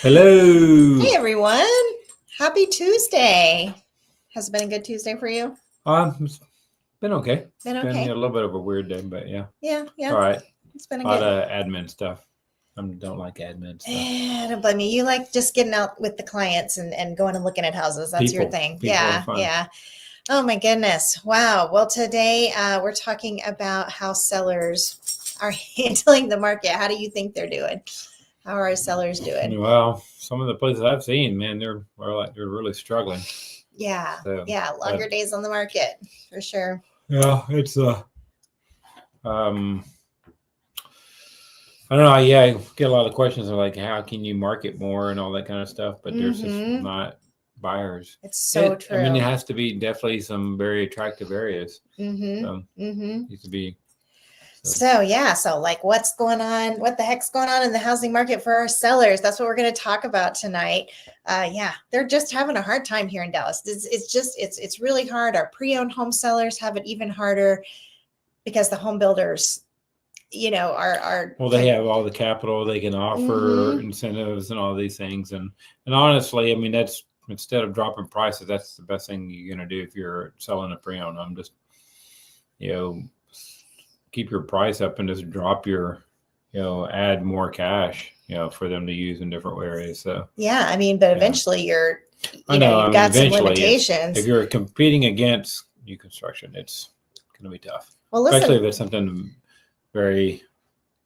Hello. Hey everyone. Happy Tuesday. Has it been a good Tuesday for you? It's been okay. Been It's okay. been a little bit of a weird day, but yeah. Yeah. All right. It's been A lot of admin stuff. I don't like admin stuff. Don't blame me. You like just getting out with the clients and going and looking at houses. That's your thing. People are fun. Yeah. Oh my goodness. Wow. Well, today we're talking about how sellers are handling the market. How do you think they're doing? How are our sellers doing? Well, some of the places I've seen, man, they're really struggling. Yeah. So, Longer days on the market for sure. Yeah, it's I don't know. Yeah, I get a lot of questions of like, how can you market more and all that kind of stuff, but there's just not buyers. It's so true. I mean, it has to be definitely some very attractive areas. Needs to be. So like what's going on? What the heck's going on in the housing market for our sellers? That's what we're going to talk about tonight. They're just having a hard time here in Dallas. It's really hard. Our pre-owned home sellers have it even harder because the home builders, are well, they have all the capital, they can offer incentives and all these things, and honestly, I mean, that's, instead of dropping prices, that's the best thing you're going to do if you're selling a pre-owned home. Just keep your price up and just drop your, add more cash, for them to use in different areas. So yeah, I mean, but eventually you've got some limitations. If you're competing against new construction, it's going to be tough. Well, listen, especially if it's something very,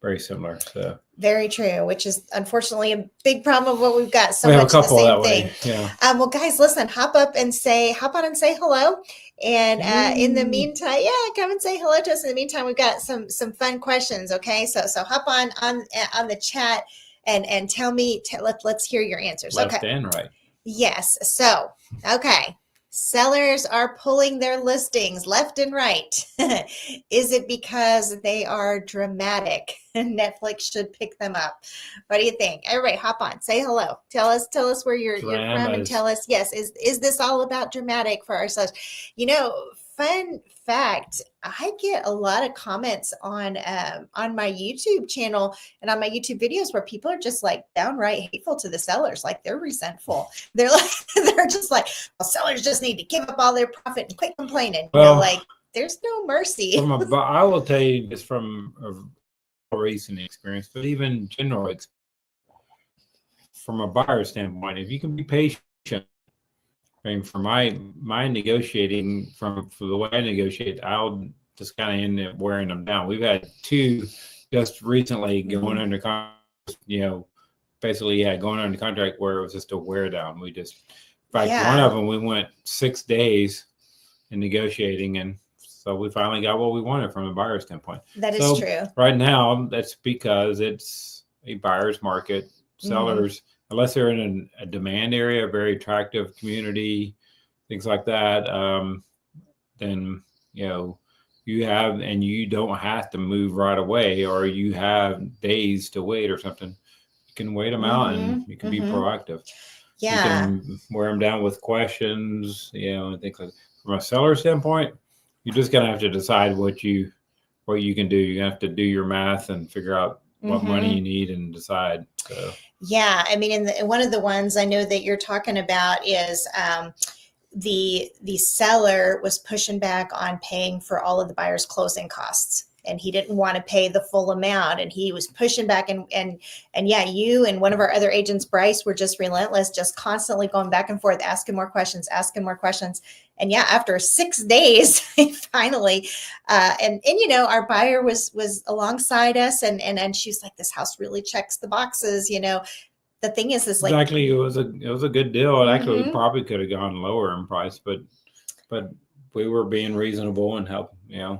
very similar. So very true, which is unfortunately a big problem of what we've got. So we have much a couple the same that thing. Way. Yeah. Well, guys, listen, hop on and say hello. And in the meantime, come and say hello to us. In the meantime, we've got some fun questions. Okay, so hop on the chat and tell me. Let's hear your answers. Left and right. Yes. So okay. Sellers are pulling their listings left and right. Is it because they are dramatic? Netflix should pick them up. What do you think? Everybody hop on, say hello. Tell us where you're from, and tell us, yes, is this all about dramatic for our sellers? Fun fact, I get a lot of comments on my YouTube channel and on my YouTube videos where people are just like downright hateful to the sellers. Like they're resentful. They're just like, well, sellers just need to give up all their profit and quit complaining. Like there's no mercy. I will tell you just from a recent experience, but even general experience, from a buyer standpoint, if you can be patient. I mean, for my negotiating, for the way I negotiate, I'll just kind of end up wearing them down. We've had two just recently going under contract, going under contract where it was just a wear down. We just, in fact, one of them, we went 6 days in negotiating, and so we finally got what we wanted from a buyer standpoint. That is true. Right now, that's because it's a buyer's market. Sellers, unless they're in a demand area, a very attractive community, things like that, then, you have, and you don't have to move right away, or you have days to wait or something. You can wait them out and you can be proactive. Yeah. You can wear them down with questions, and things like that. From a seller standpoint, you're just going to have to decide what you can do. You have to do your math and figure out what money you need and decide. So. Yeah, I mean, one of the ones I know that you're talking about is the seller was pushing back on paying for all of the buyer's closing costs, and he didn't want to pay the full amount, and he was pushing back, and you and one of our other agents, Bryce, were just relentless, just constantly going back and forth, asking more questions. And after 6 days, finally, our buyer was alongside us, and she's like, this house really checks the boxes. The thing is, like, exactly, it was a good deal. And actually, we probably could have gone lower in price, but we were being reasonable and help. I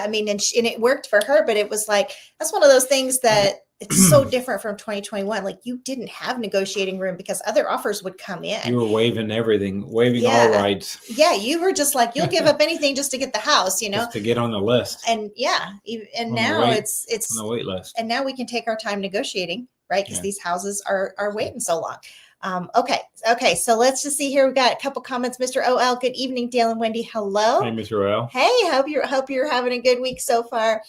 mean, and it worked for her, but it was like, that's one of those things that it's so different from 2021. Like, you didn't have negotiating room because other offers would come in. You were waiving everything, all rights. Yeah, you were just like, you'll give up anything just to get the house, just to get on the list. And now it's on the wait list. And now we can take our time negotiating, right? Because these houses are waiting so long. Okay. So let's just see here. We've got a couple comments. Mr. OL, good evening. Dale and Wendy, hello. Hey, Mr. OL. Hey, hope you're having a good week so far.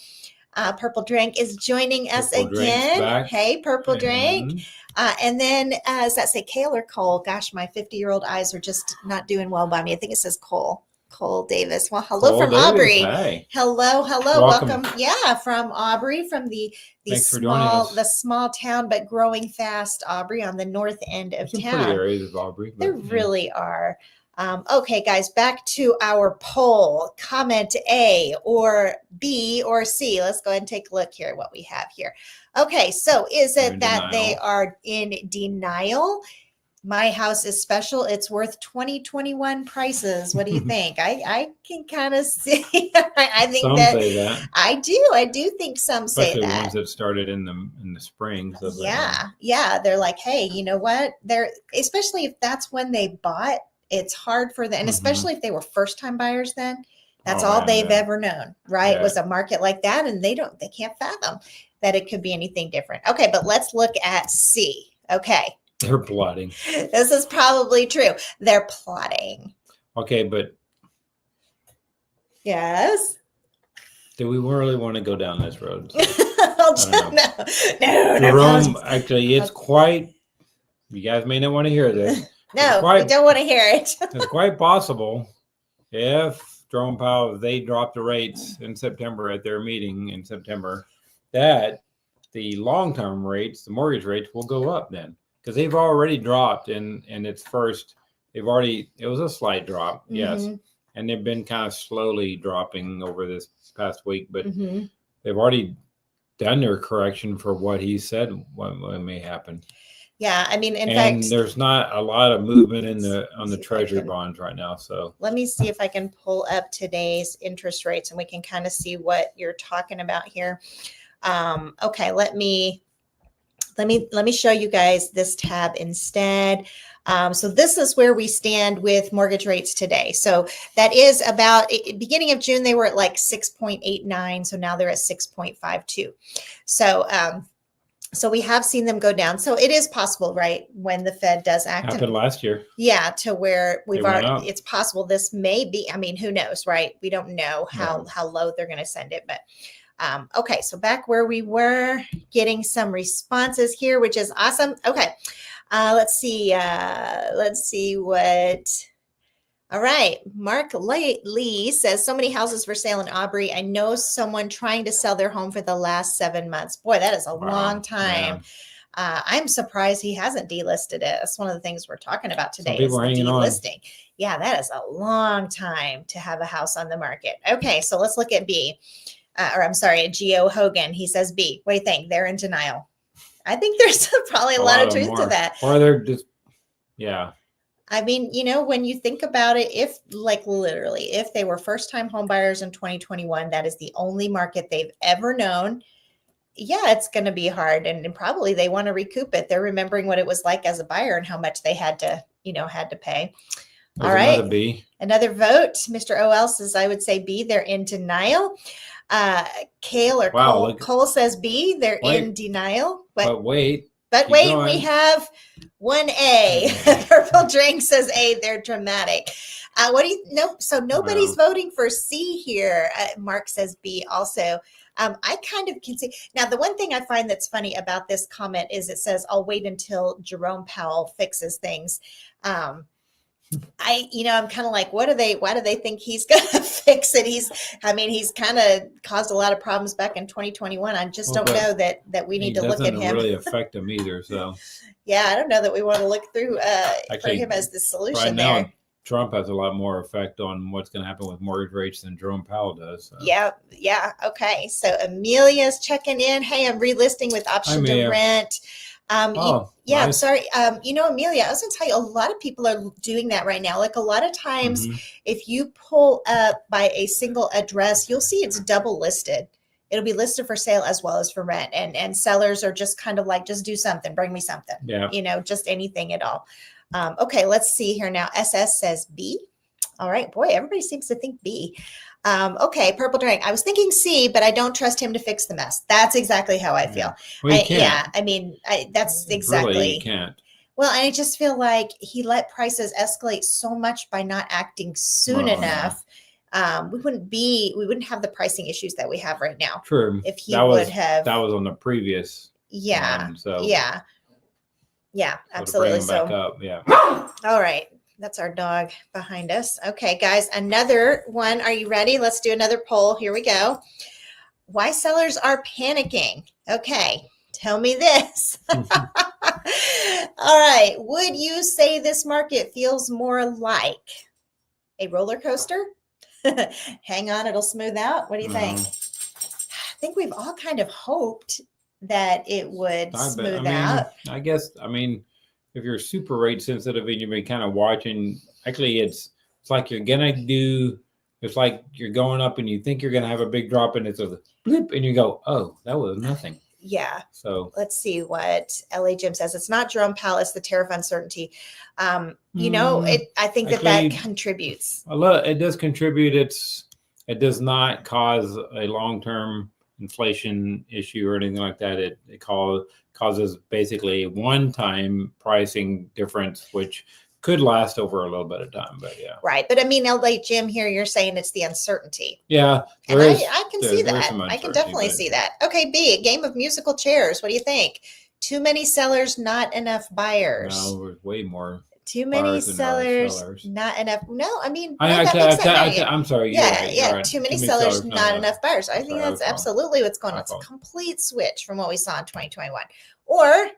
Purple Drink is joining us Purple Drink's again. back. Hey, Purple Drink. And And then, does that say Kale or Cole? Gosh, my 50-year-old eyes are just not doing well by me. I think it says Cole. Cole Davis. Well, hello Cole from Davis, Aubrey. hey. Hello. Welcome. Yeah, from Aubrey, from the Thanks for joining us. the small town but growing fast Aubrey on the north end of Some town. pretty areas of Aubrey. There really are. Okay, guys, back to our poll. Comment A or B or C. Let's go ahead and take a look here at what we have here. Okay, so is it that they are in denial? My house is special. It's worth 2021 prices. What do you think? I can kind of see. I think some say that. I do think some say that. Especially ones that started in the spring. So Yeah. They're like, hey, you know what? Especially if that's when they bought. It's hard for them, and especially if they were first-time buyers. Then that's all they've ever known, right? Yeah. Was a market like that, and they can't fathom that it could be anything different. Okay, but let's look at C. Okay. They're plotting. This is probably true. They're plotting. Okay, but yes. Do we really want to go down this road? No. Jerome, actually, it's quite. You guys may not want to hear this. No, we don't want to hear it. It's quite possible if Jerome Powell, they dropped the rates in September at their meeting in September, that the long-term rates, the mortgage rates, will go up then, because they've already dropped in its first. It was a slight drop, yes, and they've been kind of slowly dropping over this past week, but they've already done their correction for what he said what may happen. Yeah, I mean, in fact, there's not a lot of movement on the treasury bonds right now. So let me see if I can pull up today's interest rates, and we can kind of see what you're talking about here. Okay, let me show you guys this tab instead. So this is where we stand with mortgage rates today. So that is about beginning of June, they were at like 6.89. So now they're at 6.52. So we have seen them go down. So it is possible, right? When the Fed does act. Happened last year. Yeah. To where we've already, it's possible this may be, I mean, who knows, right? We don't know how low they're going to send it, but okay. So back where we were, getting some responses here, which is awesome. Okay. Let's see what. All right. Mark Lee says, so many houses for sale in Aubrey. I know someone trying to sell their home for the last 7 months. Boy, that is a long time. Yeah. I'm surprised he hasn't delisted it. That's one of the things we're talking about today. Is delisting. Yeah, that is a long time to have a house on the market. Okay, so let's look at B. Geo Hogan. He says B. What do you think? They're in denial. I think there's probably a lot of truth to that. Or they're just, yeah. I mean, you know, when you think about it, if they were first-time home buyers in 2021, that is the only market they've ever known. Yeah, it's going to be hard. And probably they want to recoup it. They're remembering what it was like as a buyer and how much they had to pay. There's all right. Another B. Another vote. Mr. OL says, I would say B, they're in denial. Kale or Cole says B, they're in denial. But wait. But wait, we have 1A. Purple Drink says A, they're dramatic. So nobody's voting for C here. Mark says B also. I kind of can see. Now, the one thing I find that's funny about this comment is it says, I'll wait until Jerome Powell fixes things. I'm kind of like, why do they think he's going to fix it? He's kind of caused a lot of problems back in 2021. I just don't know that we need to look at him. It doesn't really affect him either. So yeah, I don't know that we want to look through for him as the solution right there. Now, Trump has a lot more effect on what's going to happen with mortgage rates than Jerome Powell does. So. Yeah. Okay. So Amelia's checking in. Hey, I'm relisting with option to rent. Nice. I'm sorry. Amelia, I was going to tell you, a lot of people are doing that right now. Like a lot of times, if you pull up by a single address, you'll see it's double listed. It'll be listed for sale as well as for rent. And sellers are just kind of like, just do something, bring me something, just anything at all. Okay, let's see here now. SS says B. All right, boy, everybody seems to think B. Okay, Purple Drink. I was thinking C, but I don't trust him to fix the mess. That's exactly how I feel. Well, you can't. Yeah, I mean, that's exactly. Really, you can't. Well, and I just feel like he let prices escalate so much by not acting soon enough. we wouldn't have the pricing issues that we have right now. True. If he would have. That was on the previous Yeah. one, so yeah. Yeah, so absolutely. To bring them back up, yeah. All right. That's our dog behind us. Okay, guys, another one. Are you ready? Let's do another poll. Here we go. Why sellers are panicking. Okay, tell me this. All right. Would you say this market feels more like a roller coaster? Hang on, it'll smooth out. What do you think? I think we've all kind of hoped that it would smooth out. I guess, if you're super rate sensitive and you've been kind of watching, actually it's like it's like you're going up and you think you're going to have a big drop and it's a blip and you go, oh, that was nothing. Yeah. So let's see what LA Jim says. It's not Jerome Powell, it's the tariff uncertainty. I think that contributes. It does contribute. It does not cause a long-term inflation issue or anything like that. It causes basically a one-time pricing difference, which could last over a little bit of time, but yeah. Right. But LA Jim here, you're saying it's the uncertainty. Yeah. I can see that. I can definitely see that. Okay, B, a game of musical chairs. What do you think? Too many sellers, not enough buyers. No, there's way more. Too many sellers, not enough. No, I'm sorry. Yeah. Right. Too many sellers, not enough buyers. I think that's absolutely what's going on. It's a complete switch from what we saw in 2021. Or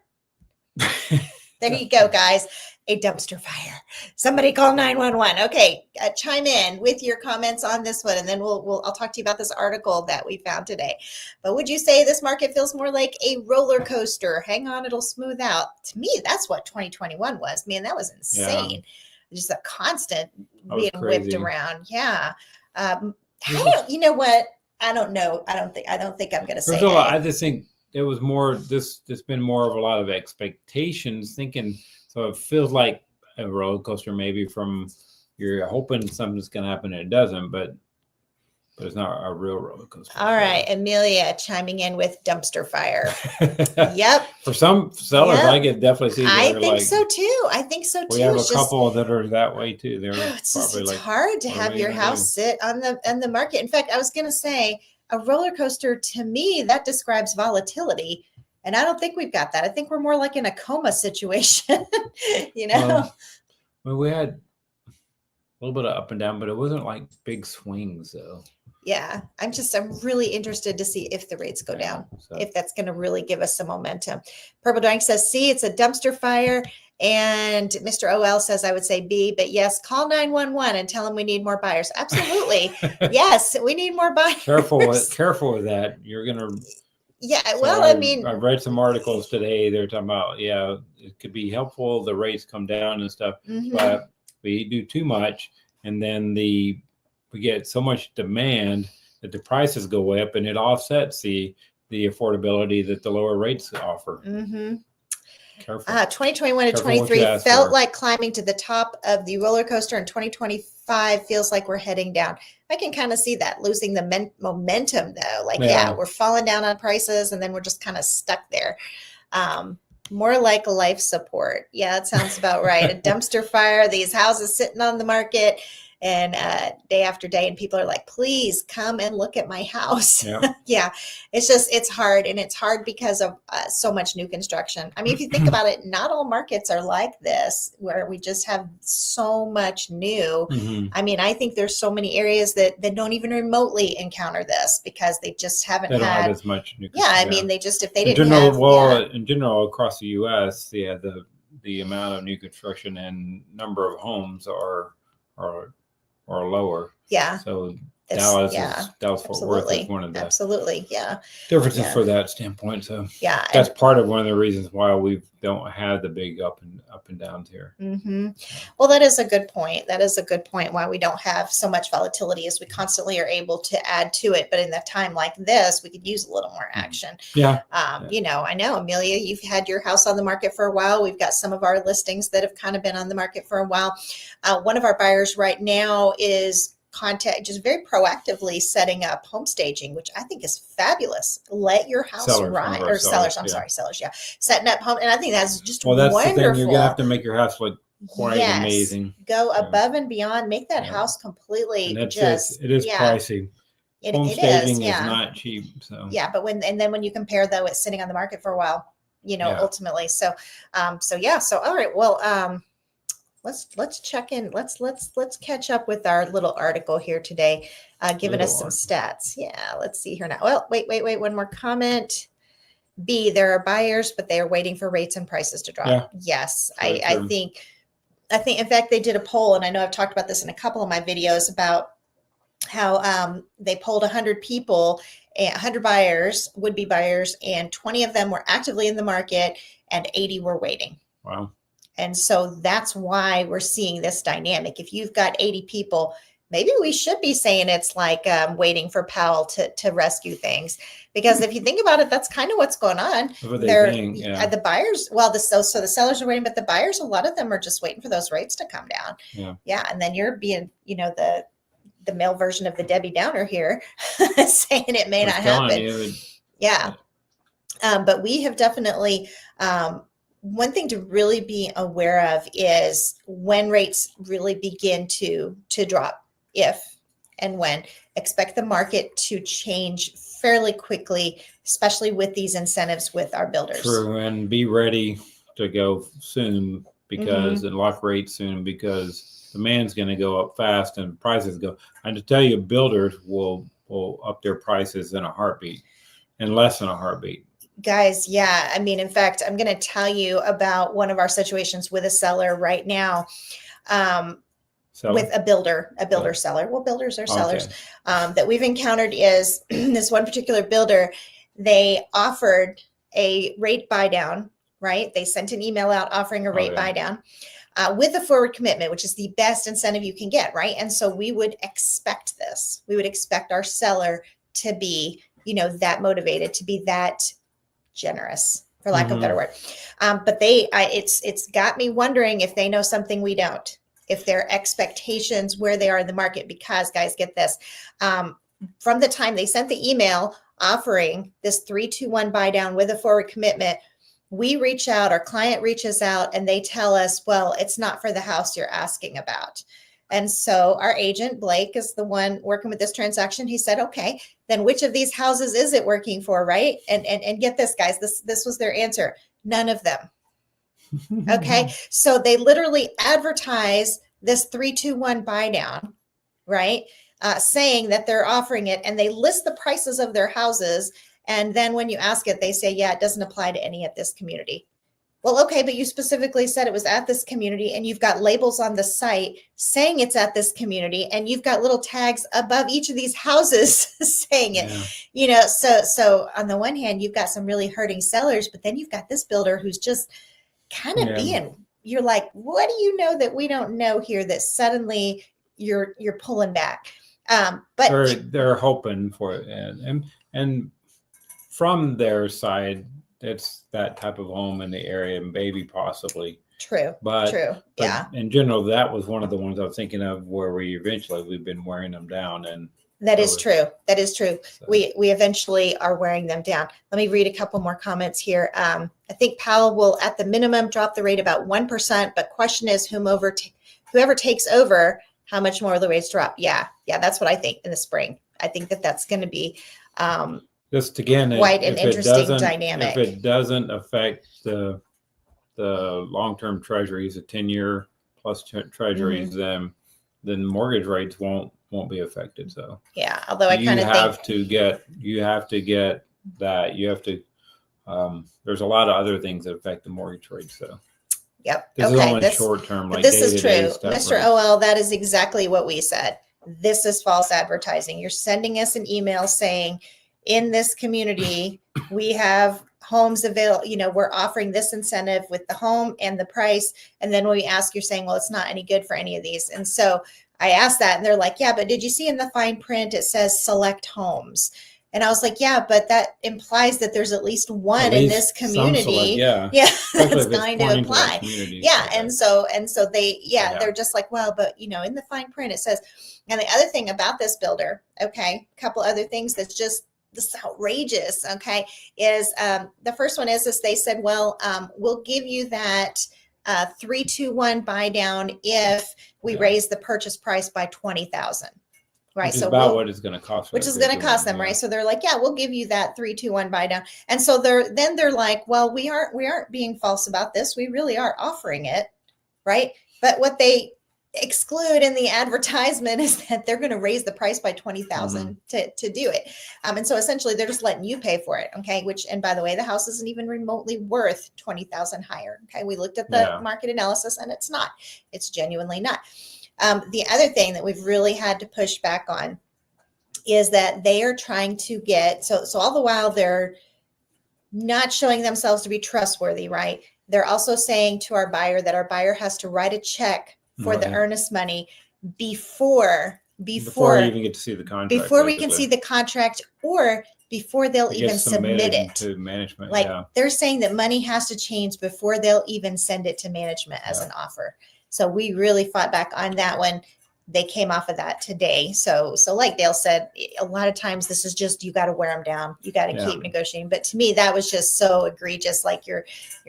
there you go, guys. A dumpster fire. Somebody call 911. Okay, chime in with your comments on this one, and then I'll talk to you about this article that we found today. But would you say this market feels more like a roller coaster? Hang on, it'll smooth out. To me, that's what 2021 was. Man, that was insane. Yeah. Just a constant being whipped around. Yeah. You know what? I don't know. I don't think I'm going to say. I just think it was more. It's been more of a lot of expectations, thinking. So it feels like a roller coaster, maybe you're hoping something's going to happen and it doesn't, but it's not a real roller coaster. All right. Amelia chiming in with dumpster fire. Yep. For some sellers, I could definitely see. I think so too. We have a couple that are that way too. It's hard to have your house sit on the market. In fact, I was going to say a roller coaster, to me, that describes volatility. And I don't think we've got that. I think we're more like in a coma situation, you know? We had a little bit of up and down, but it wasn't like big swings though. Yeah. I'm really interested to see if the rates go down, if that's going to really give us some momentum. Purple Drank says C, it's a dumpster fire. And Mr. OL says, I would say B, but yes, call 911 and tell them we need more buyers. Absolutely. Yes, we need more buyers. Careful with that. You're going to. Yeah, well, I I've read some articles today. They're talking about, it could be helpful. The rates come down and stuff, but we do too much. And then we get so much demand that the prices go way up and it offsets the affordability that the lower rates offer. Mm-hmm. Careful. 2021 to 23 felt like climbing to the top of the roller coaster, and 2025 feels like we're heading down. I can kind of see that, losing the momentum though. We're falling down on prices and then we're just kind of stuck there. More like life support. Yeah, that sounds about right. A dumpster fire, these houses sitting on the market and day after day, and people are like, please come and look at my house. Yeah, it's hard, and it's hard because of so much new construction. I mean, if you think about it, not all markets are like this, where we just have so much new. I mean, I think there's so many areas that don't even remotely encounter this because they just haven't had as much new construction. I mean, if they didn't have. In general, across the U.S., the amount of new construction and number of homes are lower. Yeah. So Dallas Fort Worth is one of the differences for that standpoint. So that's part of one of the reasons why we don't have the big up and downs here. Well, that is a good point. Why we don't have so much volatility, is we constantly are able to add to it. But in a time like this, we could use a little more action. I know, Amelia, you've had your house on the market for a while. We've got some of our listings that have kind of been on the market for a while. One of our buyers right now is just very proactively setting up home staging, which I think is fabulous. Let your house sellers. Setting up home. And I think that's just wonderful. The thing, you're going to have to make your house look quite Yes. amazing. Go above and beyond, make that house completely And just, it is pricey. Home it staging is is not cheap. So yeah, but then when you compare though, it's sitting on the market for a while, ultimately. So so all right, well, let's check in. Let's catch up with our little article here today, giving us some stats. Yeah, let's see here now. Well, wait, one more comment. B, there are buyers, but they are waiting for rates and prices to drop. Yeah. Yes, I think in fact they did a poll, and I know I've talked about this in a couple of my videos about how they polled 100 people, 100 buyers, would-be buyers, and 20 of them were actively in the market and 80 were waiting. Wow. And so that's why we're seeing this dynamic. If you've got 80 people, maybe we should be saying it's like waiting for Powell to rescue things. Because if you think about it, that's kind of what's going on. The buyers, so the sellers are waiting, but the buyers, a lot of them are just waiting for those rates to come down. Yeah. And then you're being, the male version of the Debbie Downer here saying it may not happen. But we have definitely, one thing to really be aware of is when rates really begin to drop, if and when. Expect the market to change fairly quickly, especially with these incentives with our builders. True, and be ready to go soon because and lock rates soon because demand's going to go up fast and prices go. And to tell you, builders will up their prices in a heartbeat, in less than a heartbeat. Guys, yeah. I mean, in fact, I'm going to tell you about one of our situations with a seller right now. With a builder seller. Well, builders are sellers. That we've encountered is this one particular builder. They offered a rate buy down, right? They sent an email out offering a rate buy down with a forward commitment, which is the best incentive you can get, right? And so we would expect this. We would expect our seller to be, that motivated, to be that generous, for lack of a better word. But it's got me wondering if they know something we don't, if their expectations where they are in the market, because guys, get this, from the time they sent the email offering this 3-2-1 buy down with a forward commitment, we reach out, our client reaches out and they tell us, well, it's not for the house you're asking about. And so our agent, Blake, is the one working with this transaction. He said, okay, then which of these houses is it working for, right? And get this, guys, this was their answer. None of them. Okay, so they literally advertise this 3-2-1 buy down, right? Saying that they're offering it, and they list the prices of their houses. And then when you ask it, they say, yeah, it doesn't apply to any at this community. Well, okay, but you specifically said it was at this community, and you've got labels on the site saying it's at this community, and you've got little tags above each of these houses saying it. So on the one hand, you've got some really hurting sellers, but then you've got this builder who's just kind of you're like, what do you know that we don't know here that suddenly you're pulling back? But they're hoping for it, and from their side, it's that type of home in the area, and maybe possibly true. Yeah. In general, that was one of the ones I was thinking of where we've been wearing them down, and that is true. So. We eventually are wearing them down. Let me read a couple more comments here. I think Powell will, at the minimum, drop the rate about 1%. But question is, whoever takes over, how much more will the rates drop? Yeah, that's what I think in the spring. I think that's going to be just again quite an interesting dynamic. If it doesn't affect the long-term treasuries, the 10-year plus treasuries, then mortgage rates won't be affected. So yeah, although I kind of think you have to get that. You have to. There's a lot of other things that affect the mortgage rate. So yep. This is only short term. Like this is true, Mr. OL. That is exactly what we said. This is false advertising. You're sending us an email saying, in this community, we have homes available. We're offering this incentive with the home and the price. And then when we ask, you're saying, well, it's not any good for any of these. And so I asked that, and they're like, yeah, but did you see in the fine print, it says select homes? And I was like, yeah, but that implies that there's at least one in this community. That's going to apply. Yeah. And so they, they're just like, well, but in the fine print, it says. And the other thing about this builder, okay, a couple other things that's just this outrageous, okay, is the first one is they said, well, we'll give you that 3-2-1 buy down if we raise the purchase price by 20,000. Right. Which is so about what it's going to cost. Which is going to cost them, right? So they're like, yeah, we'll give you that 3-2-1 buy down. And so they're like, well, we aren't being false about this. We really are offering it, right? But what they exclude in the advertisement is that they're going to raise the price by 20,000 to do it. And so essentially they're just letting you pay for it. Okay. And by the way, the house isn't even remotely worth 20,000 higher. Okay. We looked at the market analysis and it's genuinely not. The other thing that we've really had to push back on is that they are trying to get, so all the while they're not showing themselves to be trustworthy, right? They're also saying to our buyer that our buyer has to write a check for the earnest money before you even get to see the contract. Before we can see the contract, or before they'll even submit it to management. Like they're saying that money has to change before they'll even send it to management as an offer. So we really fought back on that one. They came off of that today. So like Dale said, a lot of times this is just, you got to wear them down. You got to keep negotiating. But to me, that was just so egregious. Like you're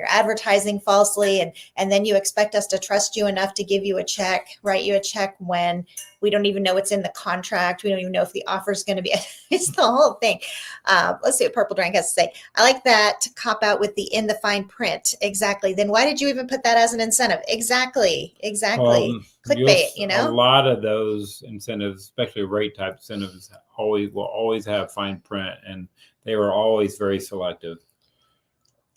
advertising falsely, and then you expect us to trust you enough to give you a check, write you a check when we don't even know what's in the contract. We don't even know if the offer is going to be, it's the whole thing. Let's see what Purple Drank has to say. I like that to cop out with the in the fine print. Exactly. Then why did you even put that as an incentive? Exactly. Clickbait, A lot of those incentives, especially rate type incentives, will always have fine print, and they were always very selective.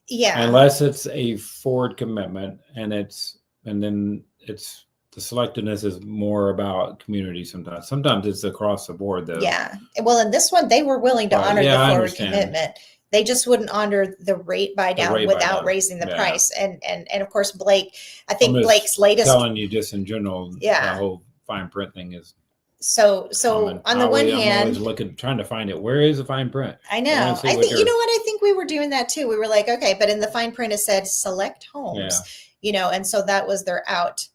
Yeah. Unless it's a forward commitment, and then the selectiveness is more about community sometimes. Sometimes it's across the board, though. Yeah. Well, in this one, they were willing to honor the forward commitment. They just wouldn't honor the rate buy down without raising the price. And of course, Blake, I think Blake's latest. Telling you just in general, the whole fine print thing is. So on the one hand, I'm always trying to find it. Where is the fine print? I know. I think, you know what? I think we were doing that too. We were like, okay, but in the fine print, it said select homes, and so that was their out.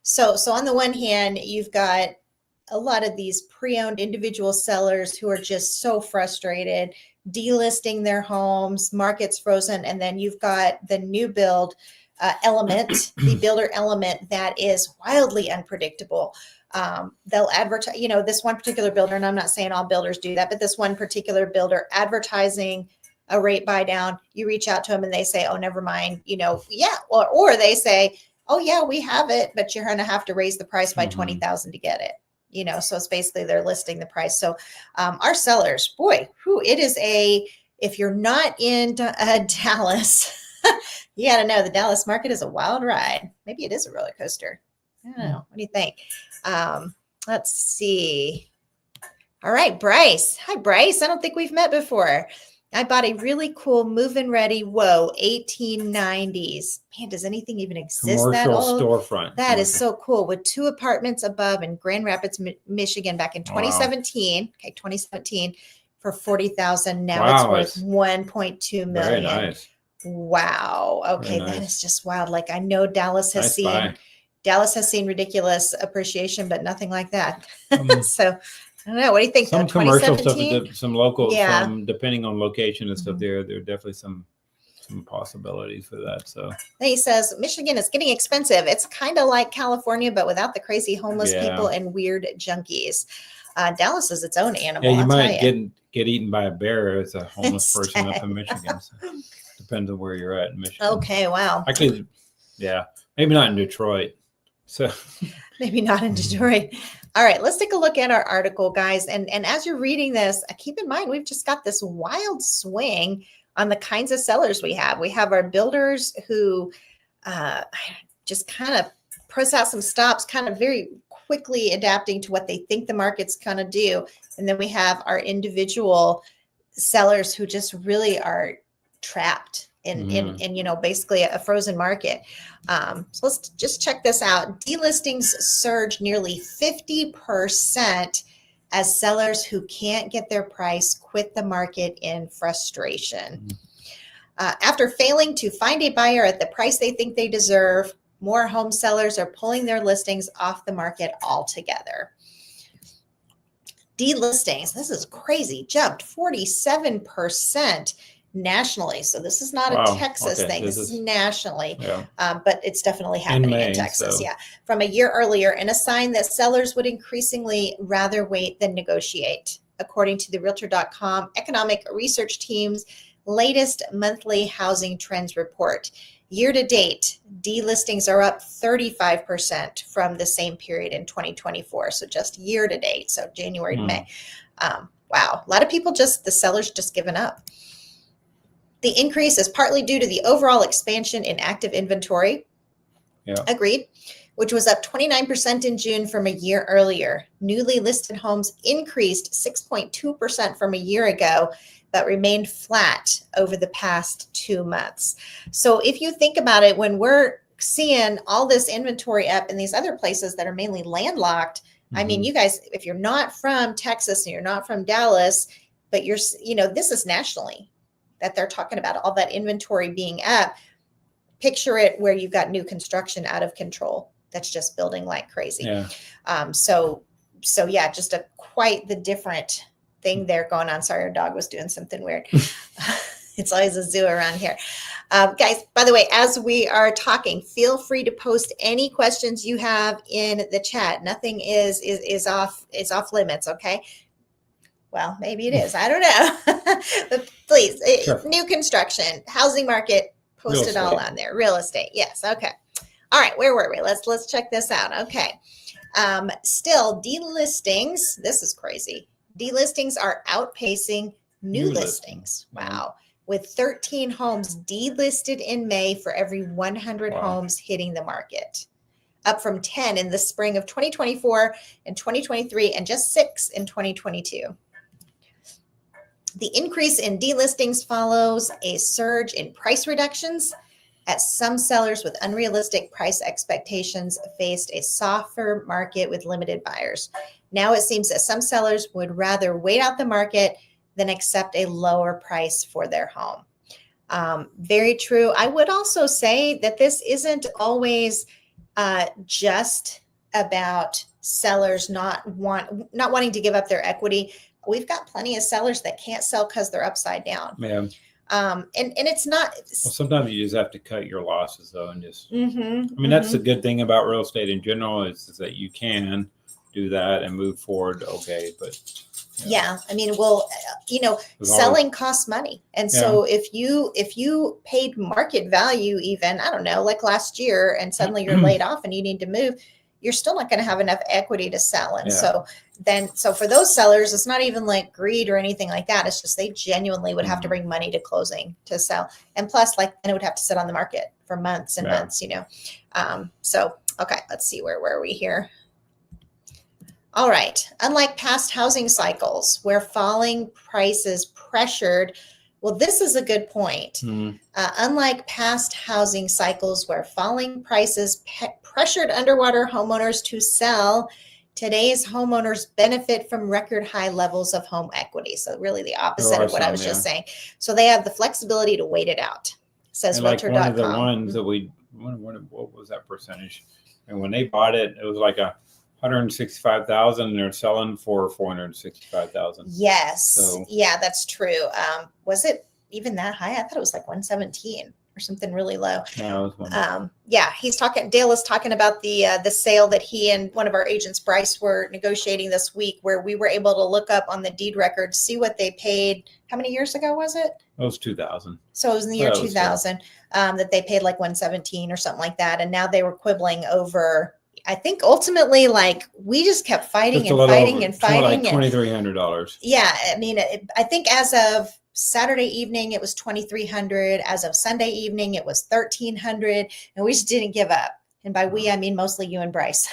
So on the one hand, you've got a lot of these pre-owned individual sellers who are just so frustrated, delisting their homes, markets frozen. And then you've got the new build element, the builder element that is wildly unpredictable. They'll advertise, this one particular builder, and I'm not saying all builders do that, but this one particular builder advertising a rate buy down, you reach out to them and they say, oh, never mind, or they say, oh yeah, we have it, but you're going to have to raise the price by 20,000 to get it. So it's basically they're listing the price. So our sellers, boy, it is if you're not in Dallas, you got to know the Dallas market is a wild ride. Maybe it is a roller coaster. I don't know. What do you think? Let's see. All right, Bryce. Hi, Bryce. I don't think we've met before. I bought a really cool move-in ready, 1890s. Man, does anything even exist that old? Commercial storefront. That is so cool. With 2 apartments above in Grand Rapids, Michigan back in 2017. Wow. Okay, 2017 for $40,000. Now it's worth $1.2 million. Very nice. Wow. Okay, that is just wild. Like I know Dallas has seen ridiculous appreciation, but nothing like that. So I don't know. What do you think? Some commercial stuff, some local, depending on location and stuff. There are definitely some possibilities for that. So he says Michigan is getting expensive. It's kind of like California, but without the crazy homeless people and weird junkies. Dallas is its own animal. Yeah, you might get eaten by a bear as a homeless person up in Michigan. So depends on where you're at in Michigan. Okay, wow. Actually, maybe not in Detroit. So maybe not in Detroit. All right, let's take a look at our article, guys. And as you're reading this, keep in mind, we've just got this wild swing on the kinds of sellers we have. We have our builders who just kind of press out some stops, kind of very quickly adapting to what they think the market's going to do. And then we have our individual sellers who just really are trapped in basically a frozen market. So let's just check this out. Delistings surged nearly 50% as sellers who can't get their price quit the market in frustration. After failing to find a buyer at the price they think they deserve, more home sellers are pulling their listings off the market altogether. Delistings, this is crazy, jumped 47% nationally. So this is not Wow, a Texas okay, thing. This is nationally, yeah. but it's definitely happening in May, Texas. so. Yeah, from a year earlier, and a sign that sellers would increasingly rather wait than negotiate, according to the Realtor.com economic research team's latest monthly housing trends report. Year to date, delistings are up 35% from the same period in 2024. So just year to date, so January to May. Wow, a lot of people the sellers just given up. The increase is partly due to the overall expansion in active inventory. Yeah. Agreed. Which was up 29% in June from a year earlier. Newly listed homes increased 6.2% from a year ago, but remained flat over the past 2 months. So if you think about it, when we're seeing all this inventory up in these other places that are mainly landlocked, I mean, you guys, if you're not from Texas and you're not from Dallas, but this is nationally that they're talking about all that inventory being up. Picture it where you've got new construction out of control that's just building like crazy. Yeah. So yeah, just quite the different thing there going on. Sorry, our dog was doing something weird. It's always a zoo around here. Guys, by the way, as we are talking, feel free to post any questions you have in the chat. Nothing is off limits, okay? Well, maybe it is. I don't know. But please, Sure. New construction, housing market, post it all on there. Real estate. Yes. Okay. All right. Where were we? Let's check this out. Okay. Still, delistings. This is crazy. Delistings are outpacing new listings. Wow. With 13 homes delisted in May for every 100 homes hitting the market, up from 10 in the spring of 2024 and 2023, and just 6 in 2022. The increase in delistings follows a surge in price reductions as some sellers with unrealistic price expectations faced a softer market with limited buyers. Now it seems that some sellers would rather wait out the market than accept a lower price for their home. Very true. I would also say that this isn't always just about sellers not wanting to give up their equity. We've got plenty of sellers that can't sell because they're upside down. Yeah. And it's not. Well, sometimes you just have to cut your losses though, and just. I mean, that's the good thing about real estate in general is that you can do that and move forward. Okay, but. Yeah, I mean, well, selling costs money, and so if you paid market value, even I don't know, like last year, and suddenly you're laid off and you need to move, you're still not going to have enough equity to sell. And so for those sellers, it's not even like greed or anything like that. It's just they genuinely would have to bring money to closing to sell. And plus, then it would have to sit on the market for months and months, So, okay, let's see, where were we here? All right. Unlike past housing cycles where falling prices pressured, well, this is a good point. Unlike past housing cycles where falling prices pressured underwater homeowners to sell, today's homeowners benefit from record high levels of home equity. So really the opposite of what I was just saying. So they have the flexibility to wait it out, says Realtor.com. One of the ones that what was that percentage? And when they bought it, it was like 165,000 and they're selling for 465,000. Yes. So, yeah, that's true. Was it even that high? I thought it was like 117 or something really low. No, it was Dale is talking about the sale that he and one of our agents, Bryce, were negotiating this week, where we were able to look up on the deed record, see what they paid. How many years ago was it? It was 2000. So it was in the year 2000 that they paid like 117 or something like that. And now they were quibbling over, I think ultimately, we just kept fighting and fighting and fighting. Like $2,300. Yeah. I mean, I think as of Saturday evening, it was 2,300. As of Sunday evening, it was 1,300. And we just didn't give up. And by we, I mean mostly you and Bryce.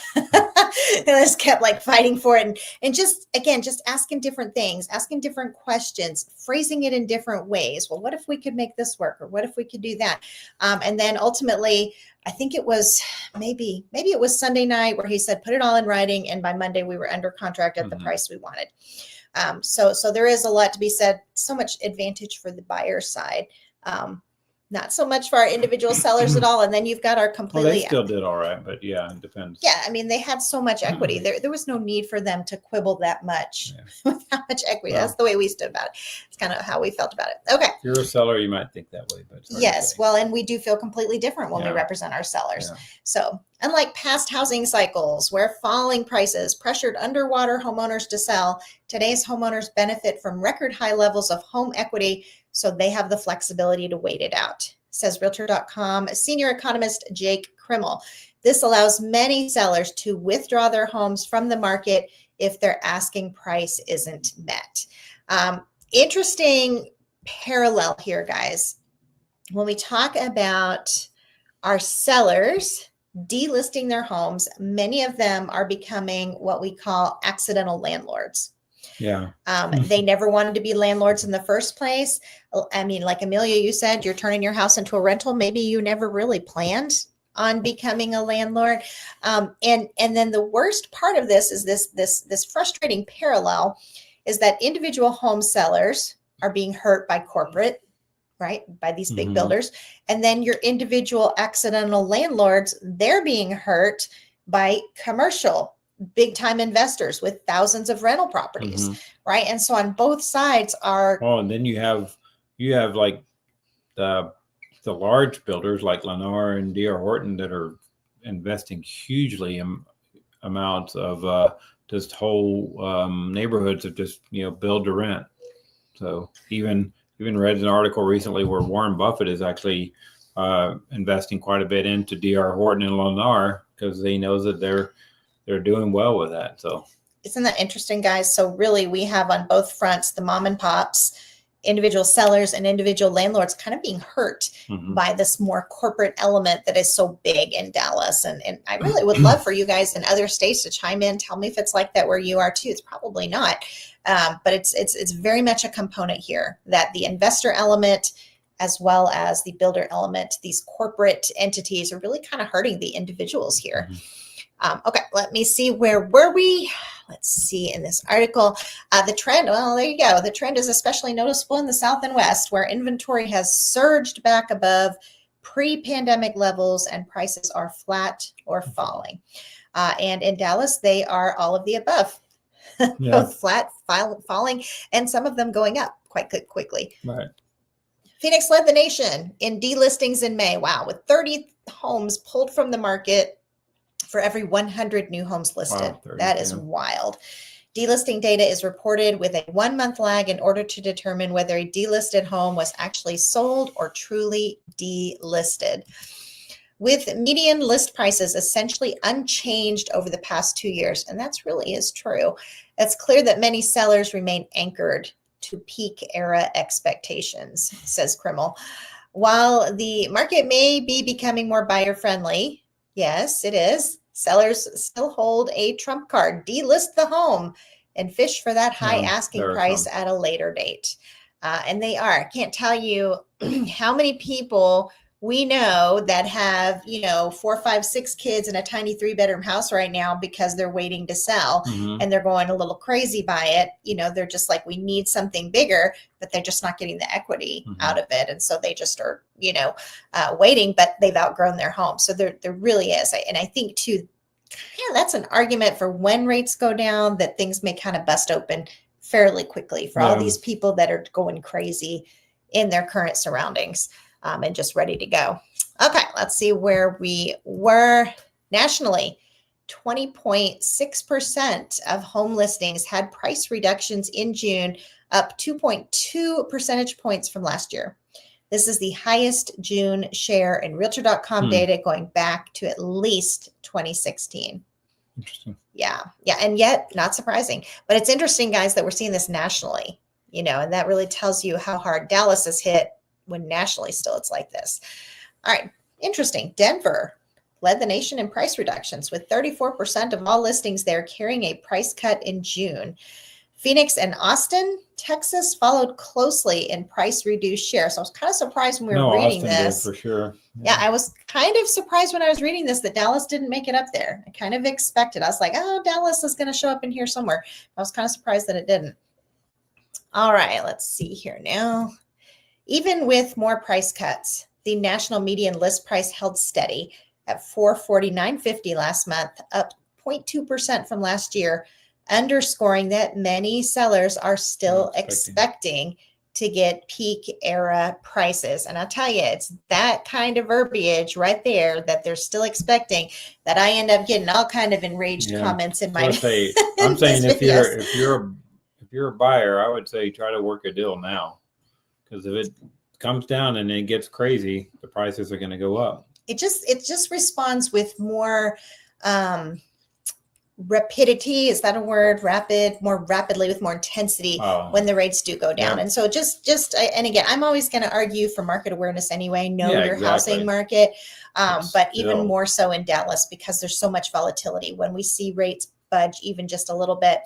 And just kept fighting for it. And just asking different things, asking different questions, phrasing it in different ways. Well, what if we could make this work? Or what if we could do that? And then ultimately, I think it was maybe it was Sunday night where he said, put it all in writing. And by Monday, we were under contract at the price we wanted. So there is a lot to be said. So much advantage for the buyer side. Not so much for our individual sellers at all. And then you've got our Well, completely. they still did all right, but yeah, it depends. Yeah, I mean, they had so much equity. There was no need for them to quibble that much with how much equity. Well, that's the way we stood about it. It's kind of how we felt about it. Okay. If you're a seller, you might think that way, but it's hard to Yes, say. well, and we do feel completely different when we Yeah. represent our sellers. Yeah. So, unlike past housing cycles where falling prices pressured underwater homeowners to sell, today's homeowners benefit from record high levels of home equity, so they have the flexibility to wait it out, says Realtor.com senior economist Jake Krimmel. This allows many sellers to withdraw their homes from the market if their asking price isn't met. Interesting parallel here, guys. When we talk about our sellers delisting their homes, many of them are becoming what we call accidental landlords. Yeah. They never wanted to be landlords in the first place. I mean, like Amelia, you said you're turning your house into a rental. Maybe you never really planned on becoming a landlord. And then the worst part of this is this frustrating parallel is that individual home sellers are being hurt by corporate, right? By these big builders. And then your individual accidental landlords, they're being hurt by commercial big time investors with thousands of rental properties, right? And so on both sides are. Oh, and then you have like the large builders like Lennar and D.R. Horton that are investing hugely amounts of just whole neighborhoods of just build to rent. So even read an article recently where Warren Buffett is actually investing quite a bit into D.R. Horton and Lennar because he knows that they're doing well with that. So isn't that interesting, guys? So really we have on both fronts, the mom and pops, individual sellers and individual landlords kind of being hurt by this more corporate element that is so big in Dallas. And I really would love for you guys in other states to chime in. Tell me if it's like that where you are too. It's probably not. But it's very much a component here that the investor element as well as the builder element, these corporate entities are really kind of hurting the individuals here. Okay, let me see, where were we? Let's see in this article. The trend, well, there you go. The trend is especially noticeable in the South and West, where inventory has surged back above pre-pandemic levels and prices are flat or falling. And in Dallas, they are all of the above, both flat, falling, and some of them going up quite quickly. Right. Phoenix led the nation in delistings in May. Wow, with 30 homes pulled from the market for every 100 new homes listed. Wow, that is wild. Delisting data is reported with a 1-month lag in order to determine whether a delisted home was actually sold or truly delisted. With median list prices essentially unchanged over the past 2 years, and that's really is true, it's clear that many sellers remain anchored to peak era expectations, says Krimmel. While the market may be becoming more buyer friendly, yes, it is, sellers still hold a trump card. Delist the home and fish for that high asking price at a later date. And they are. I can't tell you how many people we know that have, 4, 5, 6 kids in a tiny 3-bedroom house right now because they're waiting to sell and they're going a little crazy by it. They're just like, we need something bigger, but they're just not getting the equity out of it. And so they just are, waiting, but they've outgrown their home. So there really is. And I think too, that's an argument for when rates go down, that things may kind of bust open fairly quickly for all these people that are going crazy in their current surroundings. And just ready to go. Okay, let's see where we were nationally. 20.6% of home listings had price reductions in June, up 2.2 percentage points from last year. This is the highest June share in Realtor.com data going back to at least 2016. Interesting. Yeah. And yet not surprising, but it's interesting, guys, that we're seeing this nationally, and that really tells you how hard Dallas is hit when nationally still it's like this. All right, interesting. Denver led the nation in price reductions with 34% of all listings there carrying a price cut in June. Phoenix and Austin, Texas followed closely in price reduced share. So I was kind of surprised when we were reading Austin this. did, for sure. Yeah, I was kind of surprised when I was reading this that Dallas didn't make it up there. I kind of expected. I was like, oh, Dallas is going to show up in here somewhere. I was kind of surprised that it didn't. All right, let's see here now. Even with more price cuts, The national median list price held steady at $449.50 last month, up 0.2% from last year, underscoring that many sellers are still expecting to get peak era prices. And I'll tell you, it's that kind of verbiage right there that they're still expecting that I end up getting all kind of enraged comments in my I'm saying if you're a buyer, I would say try to work a deal now, because if it comes down and it gets crazy, the prices are going to go up. It just responds with more rapidity. Is that a word? More rapidly, with more intensity when the rates do go down. And so and again, I'm always going to argue for market awareness anyway, know your housing market, but even more so in Dallas, because there's so much volatility. When we see rates budge even just a little bit,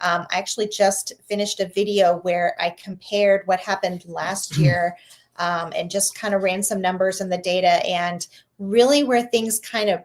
I actually just finished a video where I compared what happened last year and just kind of ran some numbers in the data, and really where things kind of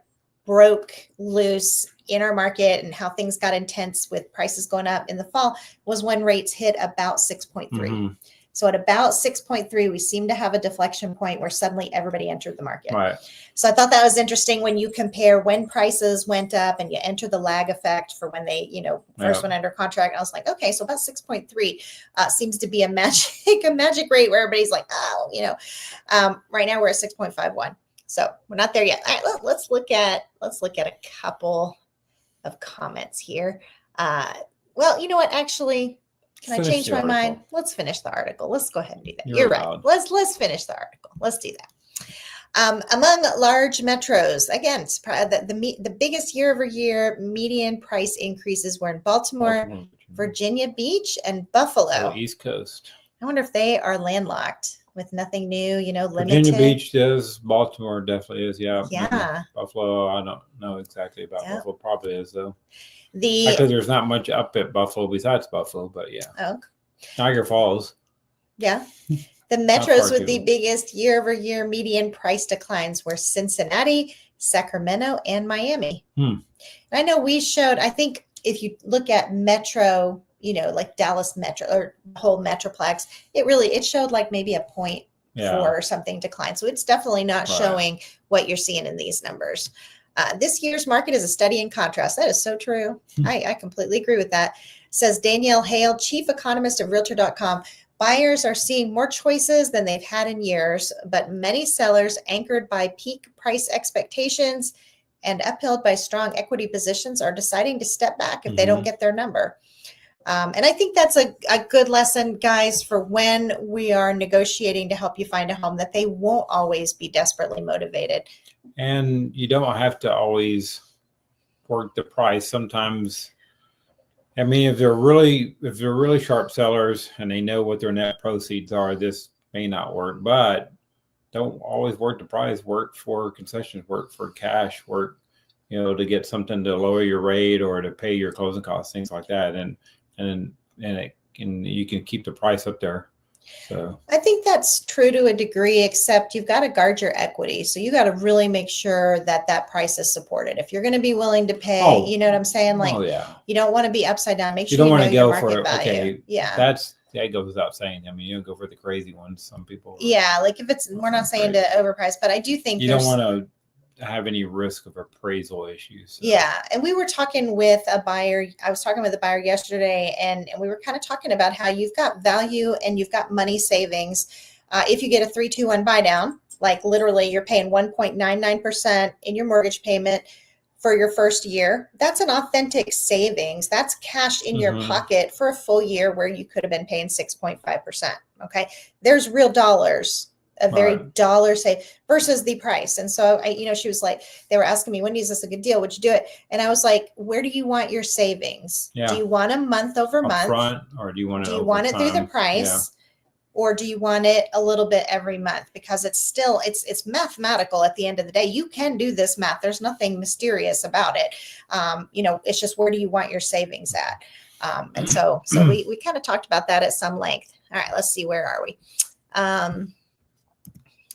broke loose in our market and how things got intense with prices going up in the fall was when rates hit about 6.3. So at about 6.3, we seem to have a deflection point where suddenly everybody entered the market. Right. So I thought that was interesting when you compare when prices went up and you enter the lag effect for when they, first went under contract. I was like, okay, so about 6.3 seems to be a magic rate where everybody's like, right now we're at 6.51. So we're not there yet. All right, let's look at a couple of comments here. Well, you know what? Actually, can I change my mind? Let's finish the article. Let's go ahead and do that. You're right. Let's finish the article. Let's do that. Among large metros, again, the biggest year-over-year median price increases were in Baltimore, Virginia Beach, and Buffalo. East Coast. I wonder if they are landlocked with nothing new, limited. Virginia Beach is. Baltimore definitely is. Yeah. Yeah. Buffalo, I don't know exactly about Buffalo. Probably is, though. Because there's not much up at Buffalo besides Buffalo, but yeah. Oh. Niagara Falls. Yeah. The metros with the biggest year-over-year median price declines were Cincinnati, Sacramento, and Miami. And I know we showed, I think if you look at metro, like Dallas Metro or whole Metroplex, it showed like maybe a 0.4 or something decline. So it's definitely not showing what you're seeing in these numbers. This year's market is a study in contrast. That is so true. I completely agree with that. Says Danielle Hale, chief economist of Realtor.com. Buyers are seeing more choices than they've had in years, but many sellers anchored by peak price expectations and upheld by strong equity positions are deciding to step back if they don't get their number. And I think that's a good lesson, guys, for when we are negotiating to help you find a home, that they won't always be desperately motivated. And you don't have to always work the price. Sometimes, I mean, if they're really sharp sellers and they know what their net proceeds are, this may not work. But don't always work the price. Work for concessions. Work for cash. Work, to get something to lower your rate or to pay your closing costs, things like that. And you can keep the price up there. So I think that's true to a degree, except you've got to guard your equity. So you got to really make sure that price is supported. If you're going to be willing to pay, you know what I'm saying? Like, you don't want to be upside down. Make sure you know your market value. That goes without saying. I mean, you don't go for the crazy ones. Some people. Yeah, like we're not saying to overprice, but I do think you don't want to have any risk of appraisal issues. So. Yeah. And we were talking with a buyer. I was talking with a buyer yesterday, and we were kind of talking about how you've got value and you've got money savings. If you get a 3-2-1 buy down, like literally you're paying 1.99% in your mortgage payment for your first year, that's an authentic savings. That's cash in your pocket for a full year where you could have been paying 6.5%. Okay. There's real dollars. A very dollar save versus the price. And so she was like, they were asking me, Wendy, is this a good deal? Would you do it? And I was like, where do you want your savings? Yeah. Do you want a month over month? Front, or do you want it through the price? Or do you want it a little bit every month? Because it's mathematical at the end of the day. You can do this math. There's nothing mysterious about it. It's just, where do you want your savings at? And so we kind of talked about that at some length. All right, let's see, where are we?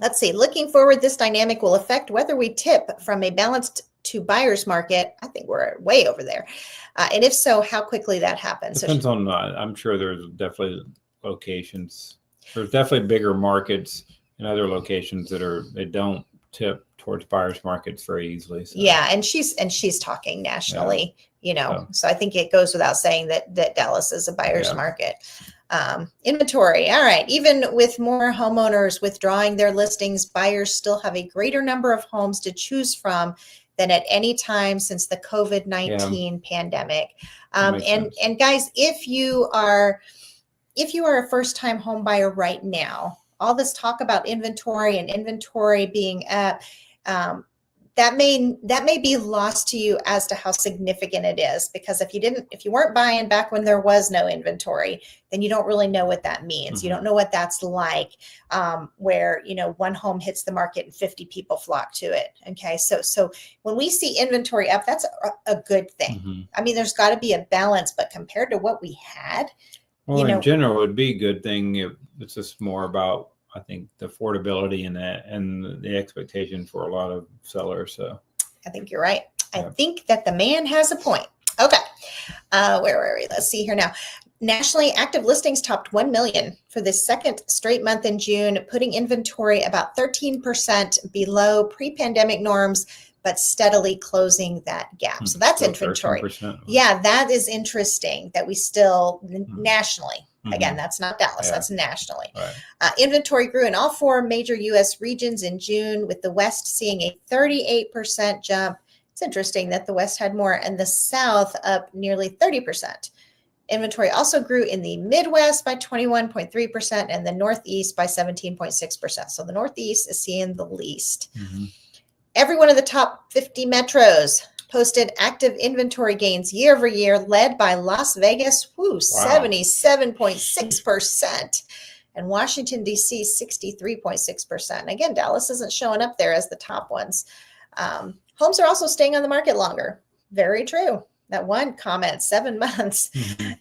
Let's see. Looking forward, this dynamic will affect whether we tip from a balanced to buyer's market. I think we're way over there. And if so, how quickly that happens. Depends on, I'm sure there's definitely locations. There's definitely bigger markets in other locations they don't tip towards buyers markets very easily. So. Yeah, and she's talking nationally, so I think it goes without saying that Dallas is a buyer's market. Inventory. All right. Even with more homeowners withdrawing their listings, buyers still have a greater number of homes to choose from than at any time since the COVID-19 pandemic. And guys, if you are a first-time home buyer right now, all this talk about inventory and inventory being up, that may be lost to you as to how significant it is, because if you weren't buying back when there was no inventory, then you don't really know what that means. You don't know what that's like, where one home hits the market and 50 people flock to it. Okay, so when we see inventory up, that's a good thing. I mean, there's got to be a balance, but compared to what we had, well, in general, it would be a good thing. It's just more about, I think, the affordability and the expectation for a lot of sellers. So I think you're right. I think that the man has a point. Okay. Where were we? Let's see here now. Nationally, active listings topped 1 million for the second straight month in June, putting inventory about 13% below pre-pandemic norms, but steadily closing that gap. So that's inventory. 13%. Yeah, that is interesting that we still nationally. Again, that's not Dallas, that's nationally. Right. Inventory grew in all 4 major U.S. regions in June, with the West seeing a 38% jump. It's interesting that the West had more, and the South up nearly 30%. Inventory also grew in the Midwest by 21.3% and the Northeast by 17.6%. So the Northeast is seeing the least. Every one of the top 50 metros posted active inventory gains year over year, led by Las Vegas, 77.6%, and Washington, D.C., 63.6%. Again, Dallas isn't showing up there as the top ones. Homes are also staying on the market longer. Very true. That one comment, 7 months,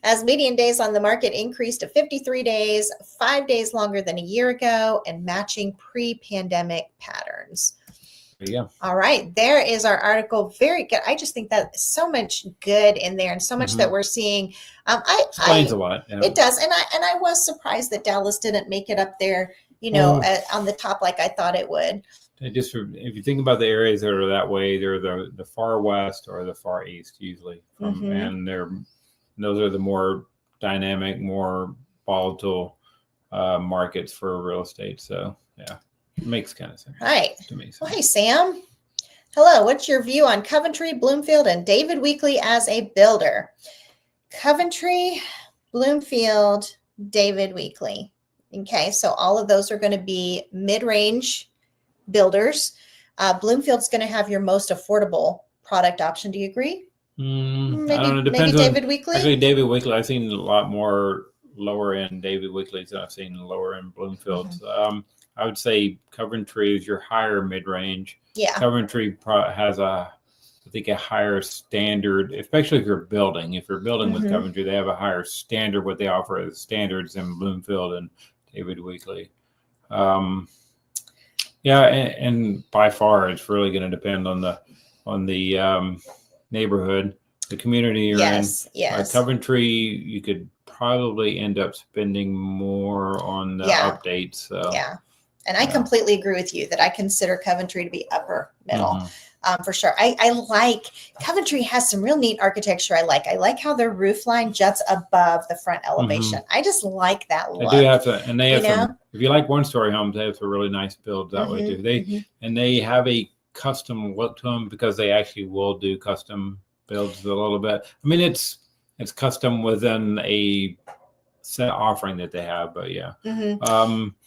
as median days on the market increased to 53 days, 5 days longer than a year ago, and matching pre-pandemic patterns. Yeah. All right. There is our article. Very good. I just think that so much good in there, and so much that we're seeing. Explains a lot. Yeah. It does. And I was surprised that Dallas didn't make it up there, on the top like I thought it would. Just if you think about the areas that are that way, they're the far west or the far east usually, and those are the more dynamic, more volatile markets for real estate. So yeah. It makes kind of sense. All right. Well, hey, Sam. Hello. What's your view on Coventry, Bloomfield, and David Weekley as a builder? Coventry, Bloomfield, David Weekley. Okay. So all of those are going to be mid-range builders. Bloomfield's going to have your most affordable product option. Do you agree? I don't know. It depends maybe David Weekley? Actually, David Weekley, I've seen a lot more lower end David Weekleys than I've seen lower end Bloomfields. I would say Coventry is your higher mid-range. Yeah. Coventry has I think a higher standard, especially if you're building. If you're building with Coventry, they have a higher standard, what they offer as standards in Bloomfield and David Weekley. And by far, it's really going to depend on the neighborhood, the community you're in. Yes. Coventry, you could probably end up spending more on the updates. So. Yeah. And I completely agree with you that I consider Coventry to be upper middle, for sure. I like Coventry has some real neat architecture. I like how their roof line juts above the front elevation. I just like that look. They do have to, and they have some. If you like one-story homes, they have some really nice builds that way too. They have a custom look to them because they actually will do custom builds a little bit. I mean, it's custom within a set offering that they have, but yeah.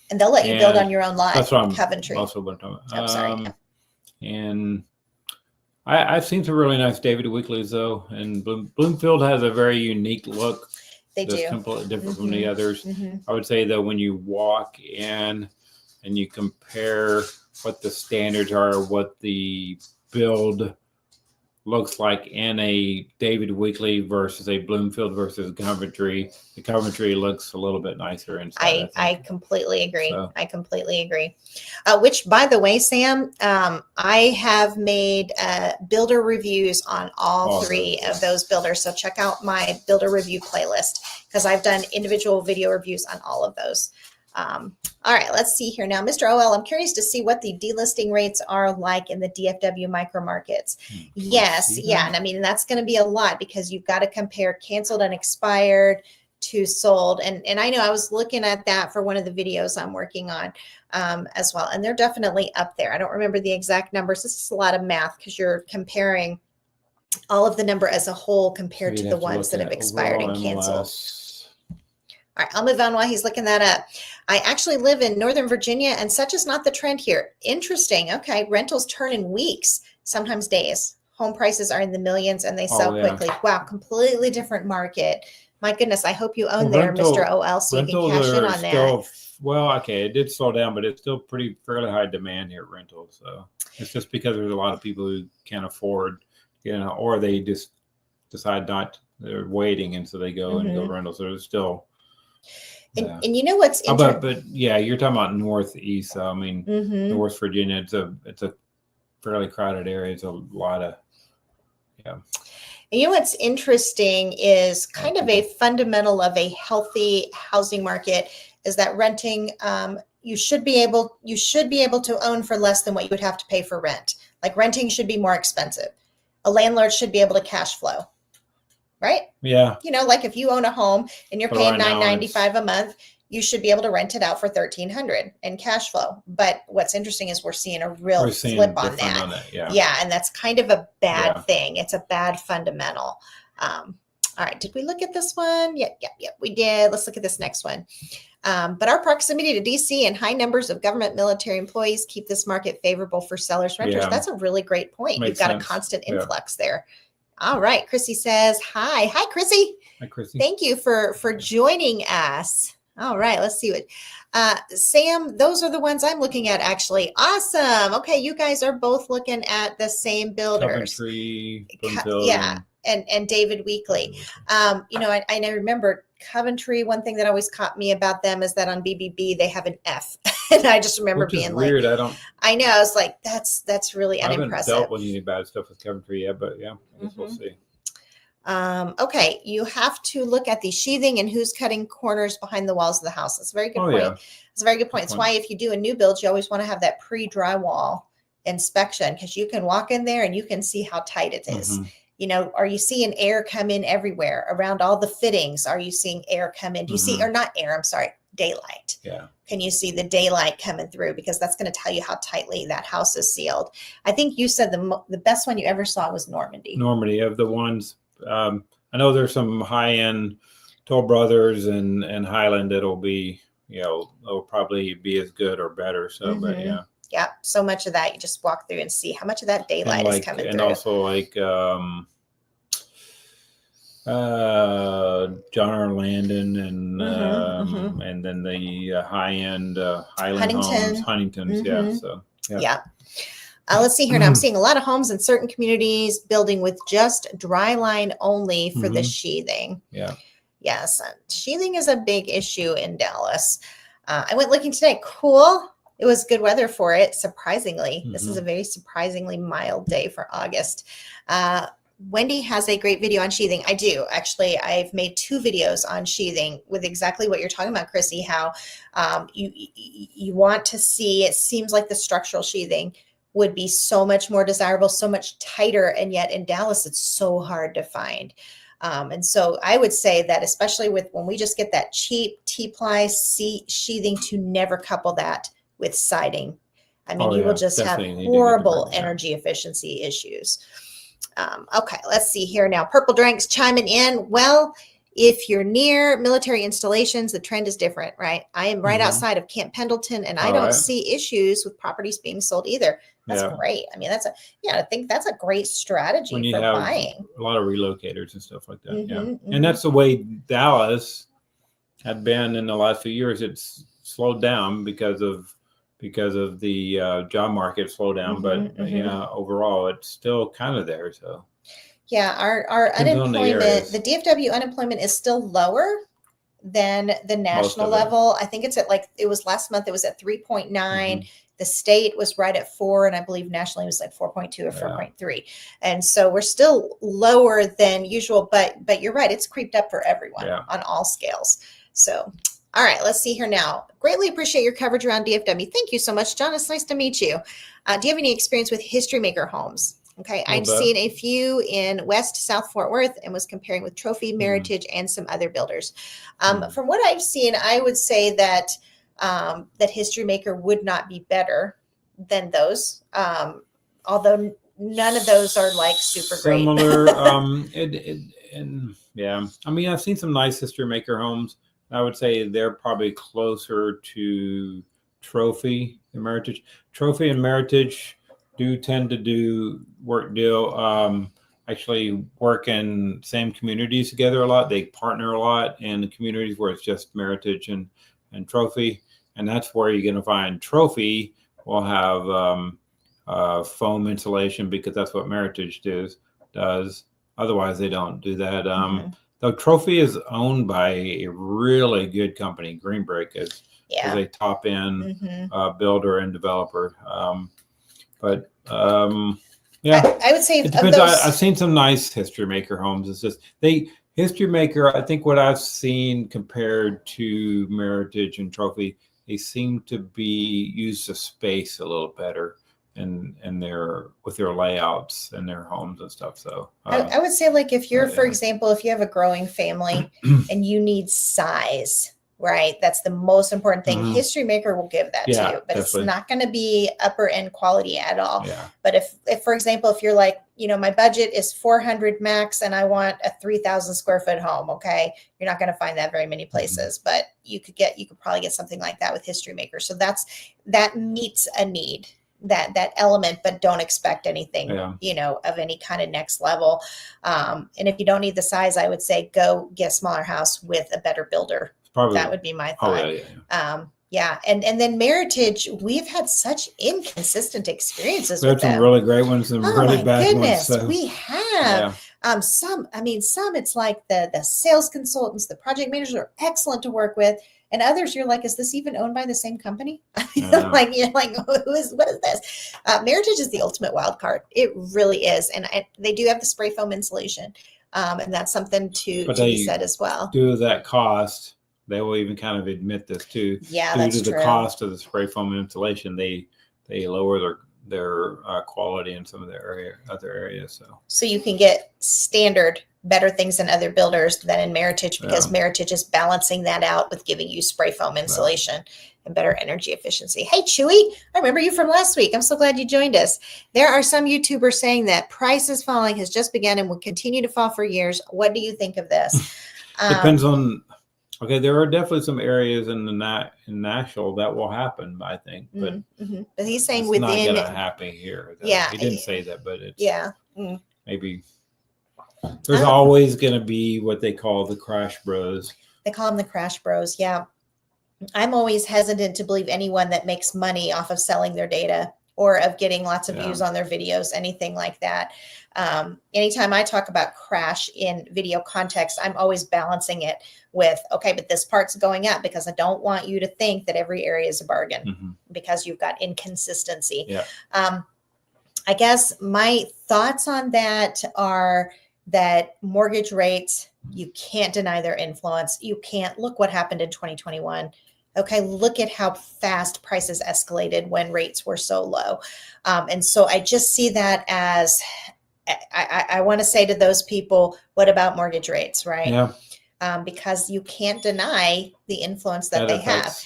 And they'll let you build on your own lot. That's what I'm Coventry. Also what I'm talking about. Sorry. And I've seen some really nice David Weekleys though, and Bloomfield has a very unique look. They do. Simple, different from the others. I would say that when you walk in and you compare what the standards are, what the build looks like in a David Weekley versus a Bloomfield versus Coventry, the Coventry looks a little bit nicer inside. I completely agree. So. I completely agree. Which, by the way, Sam, I have made builder reviews on all three of those builders. So check out my builder review playlist because I've done individual video reviews on all of those. All right, let's see here now. Mr. OL, I'm curious to see what the delisting rates are like in the DFW micro markets. Yes, yeah, and I mean, that's going to be a lot because you've got to compare canceled and expired to sold. And I know I was looking at that for one of the videos I'm working on as well, and they're definitely up there. I don't remember the exact numbers. This is a lot of math because you're comparing all of the number as a whole compared to the ones that have expired and canceled. All right, I'll move on while he's looking that up. I actually live in Northern Virginia, and such is not the trend here. Interesting. Okay, rentals turn in weeks, sometimes days. Home prices are in the millions, and they sell quickly. Wow, completely different market. My goodness, I hope you own there, Mr. OL, so you can cash in on that. Well, okay, it did slow down, but it's still fairly high demand here at rentals. So it's just because there's a lot of people who can't afford, or they just decide not. They're waiting, and so they go and go rentals. So there's still. And you know what's interesting? But yeah, you're talking about Northeast. So, I mean, North Virginia, it's a fairly crowded area. It's a lot of, And you know what's interesting is kind of a fundamental of a healthy housing market is that renting, you should be able to own for less than what you would have to pay for rent. Like renting should be more expensive. A landlord should be able to cash flow. Right? Yeah. Like if you own a home and you're paying $9.95 a month, you should be able to rent it out for $1,300 in cash flow. But what's interesting is we're seeing a real flip on that. Yeah, and that's kind of a bad thing. It's a bad fundamental. All right, did we look at this one? Yeah, we did. Let's look at this next one. But our proximity to DC and high numbers of government military employees keep this market favorable for sellers, renters. Yeah. That's a really great point. You've got a constant influx there. All right. Chrissy says, hi. Hi, Chrissy. Hi, Chrissy. Thank you for joining us. All right. Let's see what, Sam, those are the ones I'm looking at actually. Awesome. Okay. You guys are both looking at the same builders. Coventry, yeah. And David Weekley. I remember Coventry. One thing that always caught me about them is that on BBB, they have an F. And I just remember being weird. I know. I was like, that's really unimpressive. I haven't dealt with any bad stuff with Coventry yet, but yeah, I guess we'll see. Okay. You have to look at the sheathing and who's cutting corners behind the walls of the house. That's a very good point. Yeah. It's a very good point. It's why if you do a new build, you always want to have that pre-drywall inspection because you can walk in there and you can see how tight it is. Are you seeing air come in everywhere around all the fittings? Are you seeing air come in? Do you see, or not air, I'm sorry, daylight? Yeah. Can you see the daylight coming through? Because that's going to tell you how tightly that house is sealed. I think you said the best one you ever saw was Normandy. Normandy, of the ones, I know there's some high-end Toll Brothers and Highland that'll be, it'll probably be as good or better. So, but yeah. Yeah, so much of that you just walk through and see how much of that daylight is coming through. And also like John R. Landon and then the high-end Highland Huntingtons. Yeah. So yeah. Let's see here. Now I'm seeing a lot of homes in certain communities building with just dry line only for the sheathing. Yeah. Yes, sheathing is a big issue in Dallas. I went looking today. Cool. It was good weather for it, surprisingly. This is a very surprisingly mild day for August. Wendy has a great video on sheathing. I do. Actually, I've made 2 videos on sheathing with exactly what you're talking about, Chrissy, how you want to see, it seems like the structural sheathing would be so much more desirable, so much tighter, and yet in Dallas, it's so hard to find. And so I would say that especially with when we just get that cheap T-ply sheathing, to never couple that with siding. I mean, you will just have horrible energy efficiency issues. Okay, let's see here now. Purple Drinks chiming in. Well, if you're near military installations, the trend is different, right? I am right outside of Camp Pendleton, and I don't see issues with properties being sold either. That's great. I mean, I think that's a great strategy for buying. A lot of relocators and stuff like that. And that's the way Dallas had been in the last few years. It's slowed down because of the job market slowdown, but overall it's still kind of there. So our unemployment, the DFW unemployment is still lower than the national level. I think it's at it was last month, it was at 3.9. The state was right at 4, and I believe nationally it was like 4.2 or 4.3. And so we're still lower than usual, but you're right, it's creeped up for everyone on all scales. So All right, let's see here now. Greatly appreciate your coverage around DFW. Thank you so much, John. It's nice to meet you. Do you have any experience with HistoryMaker homes? Okay, I've seen a few in West South Fort Worth and was comparing with Trophy, Meritage, and some other builders. From what I've seen, I would say that that HistoryMaker would not be better than those, although none of those are like super great. Similar. And yeah, I mean, I've seen some nice HistoryMaker homes. I would say they're probably closer to Trophy and Meritage. Trophy and Meritage do tend to actually work in same communities together a lot. They partner a lot in the communities where it's just Meritage and Trophy. And that's where you're going to find Trophy will have foam insulation because that's what Meritage does. Otherwise, they don't do that. The Trophy is owned by a really good company. Green Brick is a top end builder and developer. Yeah, I would say it depends. I've seen some nice HistoryMaker homes. It's just HistoryMaker. I think what I've seen compared to Meritage and Trophy, they seem to be use the space a little better and with their layouts and their homes and stuff. So I would say, like, if you're, for example, if you have a growing family and you need size, right? That's the most important thing. HistoryMaker will give that to you, but definitely. It's not going to be upper end quality at all. Yeah. But if, for example, if you're like, my budget is 400 max and I want a 3,000 square foot home. Okay. You're not going to find that very many places, but you could probably get something like that with HistoryMaker. So that meets a need. That element, but don't expect anything, of any kind of next level. And if you don't need the size, I would say go get a smaller house with a better builder. That would be my thought. And then Meritage, we've had such inconsistent experiences with them. Some really great ones and really bad ones. So. We have some it's like the sales consultants, the project managers are excellent to work with. And others, you're like, is this even owned by the same company? Like, you're like, what is this? Meritage is the ultimate wild card. It really is. And they do have the spray foam insulation. And that's something to be said as well. Due to that cost, they will even kind of admit this too. Yeah, due to the cost of the spray foam insulation, they lower their quality in some of their other areas. So you can get standard better things than other builders than in Meritage because Meritage is balancing that out with giving you spray foam insulation and better energy efficiency. Hey, Chewy, I remember you from last week. I'm so glad you joined us. There are some YouTubers saying that prices falling has just begun and will continue to fall for years. What do you think of this? Depends on. Okay, there are definitely some areas in Nashville that will happen, I think, but but he's saying it's within not going to happen here. He didn't say that, but it's maybe. There's always going to be what they call the crash bros. They call them the crash bros. Yeah. I'm always hesitant to believe anyone that makes money off of selling their data or of getting lots of views on their videos, anything like that. Anytime I talk about crash in video context, I'm always balancing it with, okay, but this part's going up because I don't want you to think that every area is a bargain because you've got inconsistency. Yeah. I guess my thoughts on that are that mortgage rates, you can't deny their influence. You can't look what happened in 2021. Okay, look at how fast prices escalated when rates were so low. And so I just see that as, I want to say to those people, what about mortgage rates, right? Yeah. Because you can't deny the influence that they have.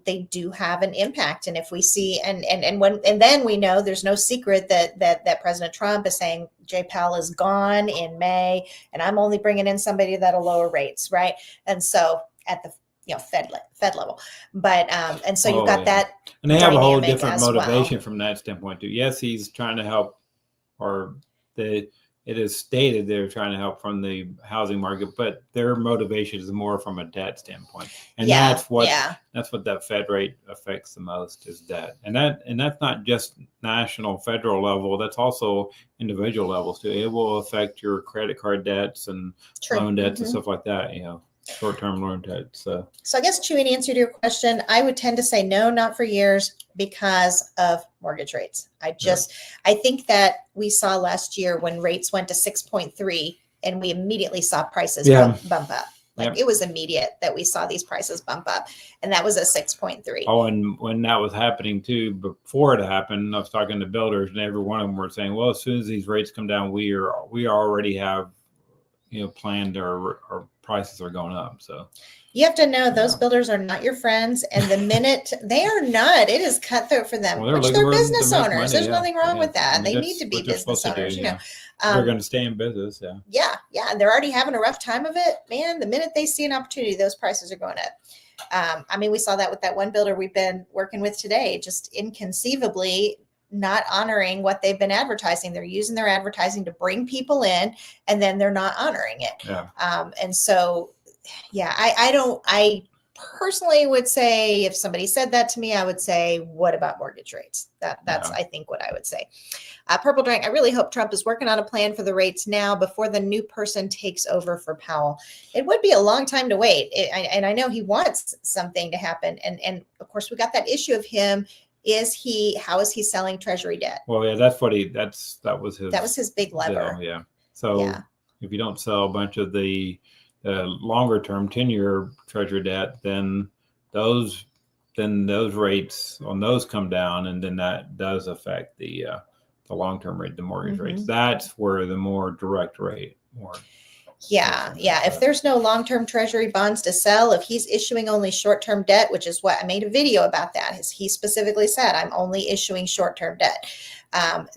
They do have an impact. And if we see, and then we know there's no secret that President Trump is saying Jay Powell is gone in May, and I'm only bringing in somebody that'll lower rates, right? And so at the Fed level, but and so you've got that, and they have a whole different motivation from that standpoint too. Yes, he's trying to help, it is stated they're trying to help from the housing market, but their motivation is more from a debt standpoint, and that's what that Fed rate affects the most is debt, and that's not just national, federal level. That's also individual levels too. It will affect your credit card debts and loan debts and stuff like that. Short-term loan debt. So I guess, Chewy, in answer to your question, I would tend to say no, not for years because of mortgage rates. I think that we saw last year when rates went to 6.3 and we immediately saw prices bump up. Like Yep. it was immediate that we saw these prices bump up, and that was at 6.3. Oh, and when that was happening too, before it happened, I was talking to builders, and every one of them were saying, "Well, as soon as these rates come down, we already have, planned our prices are going up." So you have to know those builders are not your friends, and the minute they are not, it is cutthroat for them. Well, Which they're business owners. money, There's yeah. nothing wrong with that. I mean, They need to be business owners. They're going to stay in business. Yeah. Yeah, and they're already having a rough time of it. Man, the minute they see an opportunity, those prices are going up. I mean, we saw that with that one builder we've been working with today, just inconceivably not honoring what they've been advertising. They're using their advertising to bring people in, and then they're not honoring it. Yeah. And so, yeah, I personally would say, if somebody said that to me, I would say, what about mortgage rates? That's I think what I would say. Purple Drink, I really hope Trump is working on a plan for the rates now before the new person takes over for Powell. It would be a long time to wait. And I know he wants something to happen. And of course, we got that issue of him. How is he selling treasury debt? Well, yeah, that was his big lever. Deal, yeah. So if you don't sell a bunch of the longer term 10-year treasury debt, then those rates on those come down, and then that does affect the long-term rate, the mortgage rates. That's where the more direct rate. Yeah. If there's no long-term treasury bonds to sell, if he's issuing only short-term debt, which is what I made a video about that, he specifically said, I'm only issuing short-term debt.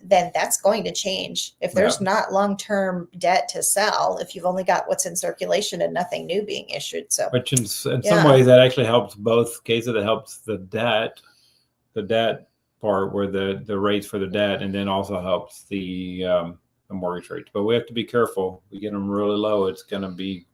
Then that's going to change. If there's not long-term debt to sell, if you've only got what's in circulation and nothing new being issued. So, which in some ways that actually helps both cases. That helps the debt part where the rates for the debt, and then also helps the mortgage rates. But we have to be careful. We get them really low, it's going to be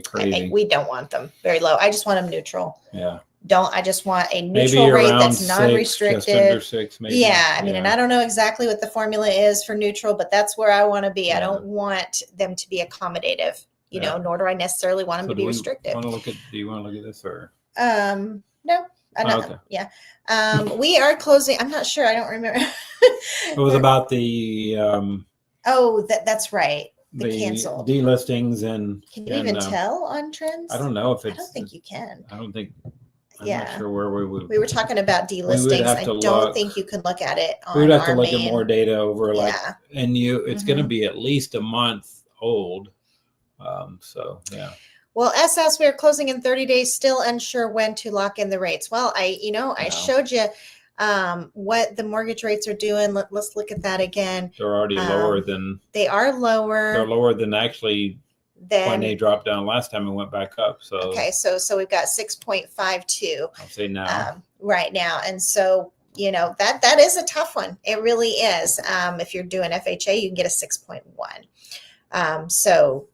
crazy. We don't want them very low. I just want them neutral. Yeah. I just want a neutral rate that's non-restricted. Just under 6, maybe. Yeah, I mean, and I don't know exactly what the formula is for neutral, but that's where I want to be. I don't want them to be accommodative, nor do I necessarily want them to be restrictive. Do you want to look at this or? No. Okay. Yeah. We are closing. I'm not sure. I don't remember. It was about the that's right. The canceled delistings and can you even tell on trends? I don't know if I don't think you can. I'm not sure where we would. We were talking about delistings. I don't think you can look at it on we would have to look at more data over and it's going to Mm-hmm. be at least a month old. So yeah. Well, SS, we are closing in 30 days, still unsure when to lock in the rates. Well, I showed you what the mortgage rates are doing. Let's look at that again. They're already lower than. They are lower. They're lower than actually when they dropped down last time and went back up. So okay, so we've got 6.52. I'll say now. Right now, and so that is a tough one. It really is. If you're doing FHA, you can get a 6.1. So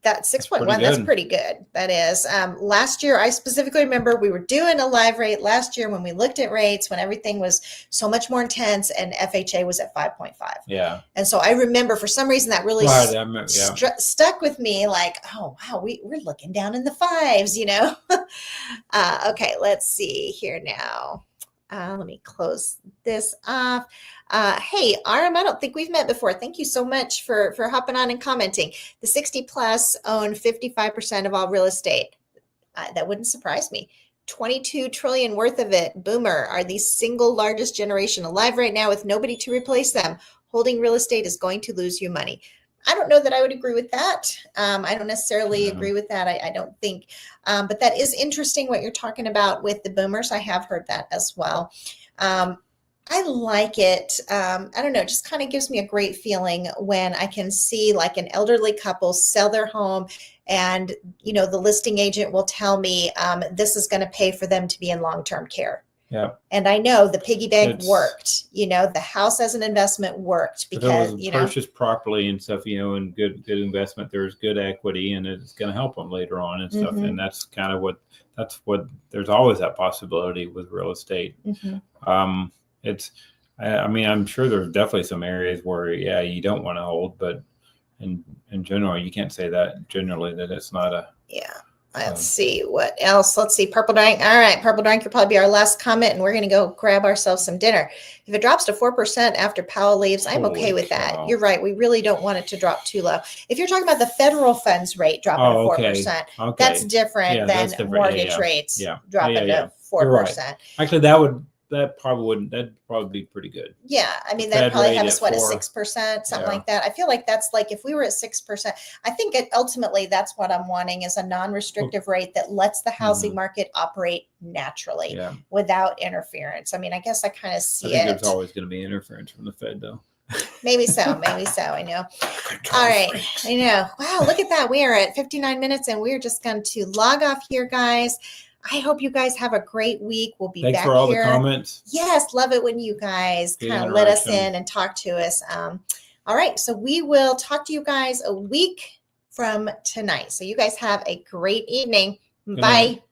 that 6.1, that's pretty good. That is. Last year, I specifically remember we were doing a live rate last year when we looked at rates when everything was so much more intense, and FHA was at 5.5. Yeah. And so I remember for some reason that really stuck with me. Like, oh wow, we're looking down in the 5s. Okay, let's see here now. Let me close this off. Hey, Aram, I don't think we've met before. Thank you so much for hopping on and commenting. The 60 plus own 55% of all real estate. That wouldn't surprise me. 22 trillion worth of it. Boomer are the single largest generation alive right now with nobody to replace them. Holding real estate is going to lose you money. I don't know that I would agree with that. I don't necessarily agree with that. I don't think, but that is interesting what you're talking about with the boomers. I have heard that as well. I like it. I don't know, it just kind of gives me a great feeling when I can see like an elderly couple sell their home and, the listing agent will tell me this is going to pay for them to be in long-term care. Yeah. And I know the piggy bank worked, the house as an investment worked because, if it was purchased properly and stuff, and good investment, there's good equity and it's going to help them later on and stuff. And that's kind of what there's always that possibility with real estate. I'm sure there's definitely some areas where, you don't want to hold, but in general, you can't say that generally that it's not Let's see what else. Let's see. Purple Drank. All right. Purple Drank will probably be our last comment, and we're going to go grab ourselves some dinner. If it drops to 4% after Powell leaves, I'm okay with that. You're right. We really don't want it to drop too low. If you're talking about the federal funds rate dropping to 4%, that's different than mortgage rates dropping to 4%. Right. Actually, that'd probably be pretty good. Yeah, I mean, that'd probably have us at 6%, something like that. I feel like that's like if we were at 6%, I think ultimately that's what I'm wanting is a non-restrictive rate that lets the housing market operate naturally without interference. I mean, I guess I kind of see it. I think there's always going to be interference from the Fed, though. Maybe so. I know. All right. I know. Wow, look at that. We are at 59 minutes, and we're just going to log off here, guys. I hope you guys have a great week. We'll be back here. Thanks for all the comments. Yes, love it when you guys kind of let us in and talk to us. All right, so we will talk to you guys a week from tonight. So you guys have a great evening. Bye.